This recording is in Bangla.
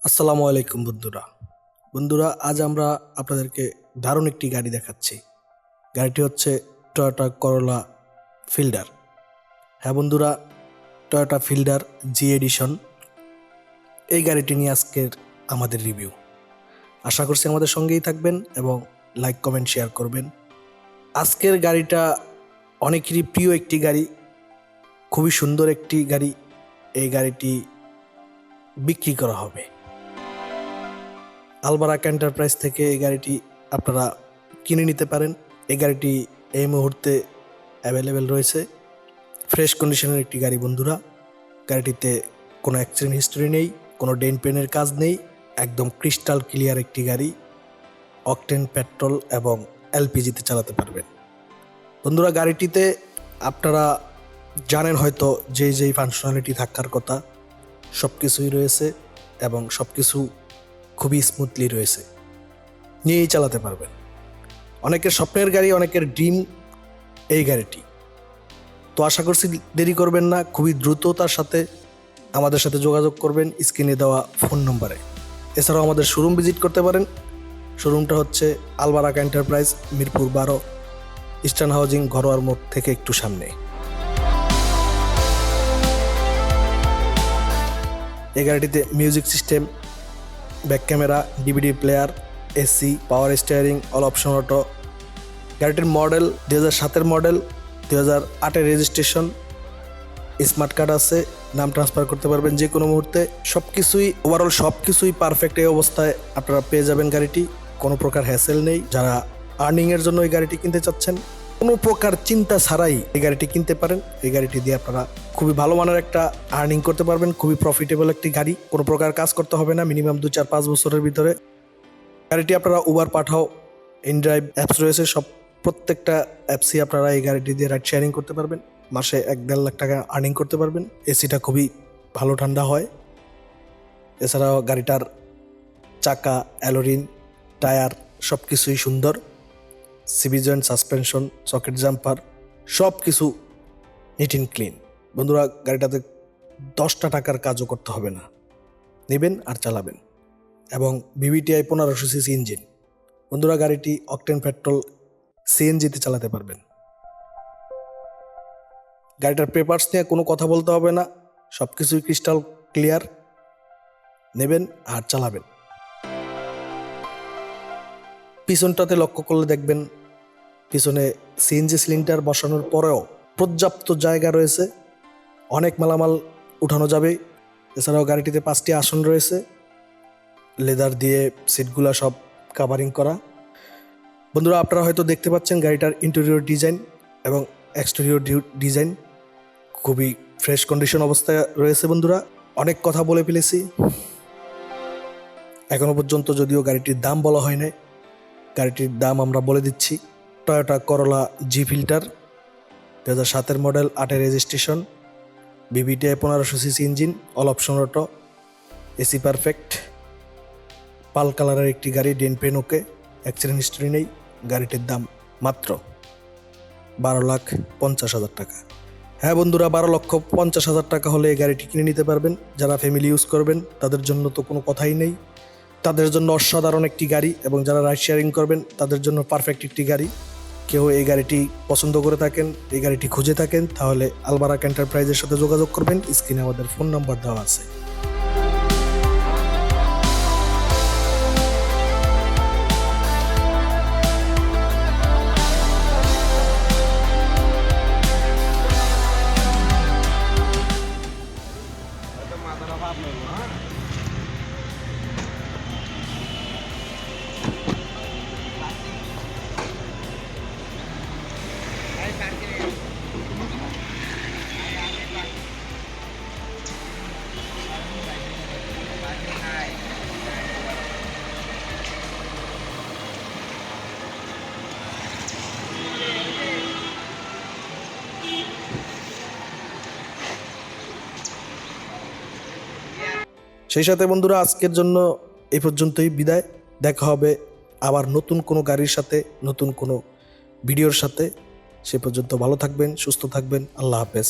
আসসালামু আলাইকুম বন্ধুরা। আজ আমরা আপনাদেরকে দারুণ একটি গাড়ি দেখাচ্ছি। গাড়িটি হচ্ছে টয়োটা করোলা ফিল্ডার। হ্যাঁ বন্ধুরা, টয়োটা ফিল্ডার জি এডিশন, এই গাড়িটি নিয়ে আজকের আমাদের রিভিউ। আশা করছি আমাদের সঙ্গেই থাকবেন এবং লাইক কমেন্ট শেয়ার করবেন। আজকের গাড়িটা অনেকেরই প্রিয় একটি গাড়ি, খুবই সুন্দর একটি গাড়ি। এই গাড়িটি বিক্রি করা হবে। আলবারাক এন্টারপ্রাইজ থেকে এই গাড়িটি আপনারা কিনে নিতে পারেন। এই গাড়িটি এই মুহূর্তে অ্যাভেলেবেল রয়েছে। ফ্রেশ কন্ডিশনের একটি গাড়ি বন্ধুরা। গাড়িটিতে কোনো অ্যাক্সিডেন্ট হিস্টোরি নেই, কোনো ডেন্ট পেনের কাজ নেই, একদম ক্রিস্টাল ক্লিয়ার একটি গাড়ি। অকটেন পেট্রোল এবং এলপিজিতে চালাতে পারবেন বন্ধুরা। গাড়িটিতে আপনারা জানেন হয়তো যেই ফাংশনালিটি থাকার কথা সব কিছুই রয়েছে এবং সব কিছু খুবই স্মুথলি রয়েছে, নিয়েই চালাতে পারবেন। অনেকের স্বপ্নের গাড়ি, অনেকের ড্রিম এই গাড়িটি। তো আশা করছি দেরি করবেন না, খুবই দ্রুততার সাথে আমাদের সাথে যোগাযোগ করবেন স্ক্রিনে দেওয়া ফোন নম্বরে। এছাড়াও আমাদের শোরুম ভিজিট করতে পারেন। শোরুমটা হচ্ছে Albarak enterprise, Mirpur 12, eastern housing, ঘরোয়ার মোড় থেকে একটু সামনে। এই গাড়িটিতে music system, back camera, DVD player, AC, power steering, all option auto. গাড়িটির মডেল 2007-এর মডেল, 2008-এর রেজিস্ট্রেশন। স্মার্ট কার্ড আছে, নাম ট্রান্সফার করতে পারবেন যে কোনো মুহূর্তে। ওভারঅল সব কিছুই পারফেক্ট এই অবস্থায় আপনারা পেয়ে যাবেন গাড়িটি। কোনো প্রকার হ্যাসেল নেই। যারা আর্নিংয়ের জন্য এই গাড়িটি কিনতে চাচ্ছেন, কোনো প্রকার চিন্তা ছাড়াই এই গাড়িটি কিনতে পারেন। এই গাড়িটি দিয়ে আপনারা খুবই ভালো মানের একটা আর্নিং করতে পারবেন। খুবই প্রফিটেবল একটি গাড়ি, কোনো প্রকার কাজ করতে হবে না মিনিমাম 2-4-5 বছরের ভিতরে। গাড়িটি আপনারা উবার, পাঠাও, ইনড্রাইভ অ্যাপস রয়েছে, প্রত্যেকটা অ্যাপসই আপনারা এই গাড়িটি দিয়ে রাইড শেয়ারিং করতে পারবেন। মাসে 1-1.5 লাখ টাকা আর্নিং করতে পারবেন। এসিটা খুবই ভালো ঠান্ডা হয়। এছাড়াও গাড়িটার চাকা, অ্যালোরিন, টায়ার সব কিছুই সুন্দর। CV joint, suspension, socket jumper সব কিছু নিট অ্যান্ড ক্লিন বন্ধুরা। গাড়িটাতে 10টা টাকার কাজও করতে হবে না, নেবেন আর চালাবেন। এবং ভিভিটিআই 1500 সিসি ইঞ্জিন বন্ধুরা। গাড়িটি অকটেন পেট্রোল সিএনজিতে চালাতে পারবেন। গাড়িটার পেপারস নিয়ে কোনো কথা বলতে হবে না, সব কিছুই ক্রিস্টাল ক্লিয়ার। নেবেন আর চালাবেন। পিছনটাতে লক্ষ্য করলে দেখবেন পিছনে সিএনজি সিলিন্ডার বসানোর পরেও পর্যাপ্ত জায়গা রয়েছে, অনেক মালামাল উঠানো যাবে। এছাড়াও গাড়িটিতে 5টি আসন রয়েছে, লেদার দিয়ে সিটগুলা সব কাভারিং করা বন্ধুরা। আপনারা হয়তো দেখতে পাচ্ছেন গাড়িটার ইন্টেরিয়র ডিজাইন এবং এক্সটেরিয়র ডিজাইন খুবই ফ্রেশ কন্ডিশন অবস্থায় রয়েছে বন্ধুরা। অনেক কথা বলে ফেলেছি এখনো পর্যন্ত, যদিও গাড়িটির দাম বলা হয় নাই। গাড়িটির দাম আমরা বলে দিচ্ছি। টয়োটা করোলা জি ফিল্টার, 2007-এর মডেল, 8-এর registration, VVTI 1500 CC engine, all option auto, AC perfect, পাল কালারের একটি গাড়ি, dent paint okay, accident history নেই। গাড়িটির দাম মাত্র 12,50,000 টাকা। হ্যাঁ বন্ধুরা, 12,50,000 টাকা হলে এই গাড়িটি কিনে নিতে পারবেন। যারা ফ্যামিলি ইউজ করবেন তাদের জন্য তো কোনো কথাই নেই, তাদের জন্য অসাধারণ একটি গাড়ি। এবং যারা রাইড শেয়ারিং করবেন তাদের জন্য পারফেক্ট একটি গাড়ি। কেউ এই গাড়িটি পছন্দ করে থাকেন, এই গাড়িটি খুঁজে থাকেন, তাহলে আলবারাক এন্টারপ্রাইজের সাথে যোগাযোগ করবেন। স্ক্রিনে আমাদের ফোন নাম্বার দেওয়া আছে। সেই সাথে বন্ধুরা, আজকের জন্য এই পর্যন্তই বিদায়। দেখা হবে আবার নতুন কোনো গাড়ির সাথে, নতুন কোনো ভিডিওর সাথে। সে পর্যন্ত ভালো থাকবেন, সুস্থ থাকবেন। আল্লাহ হাফেজ।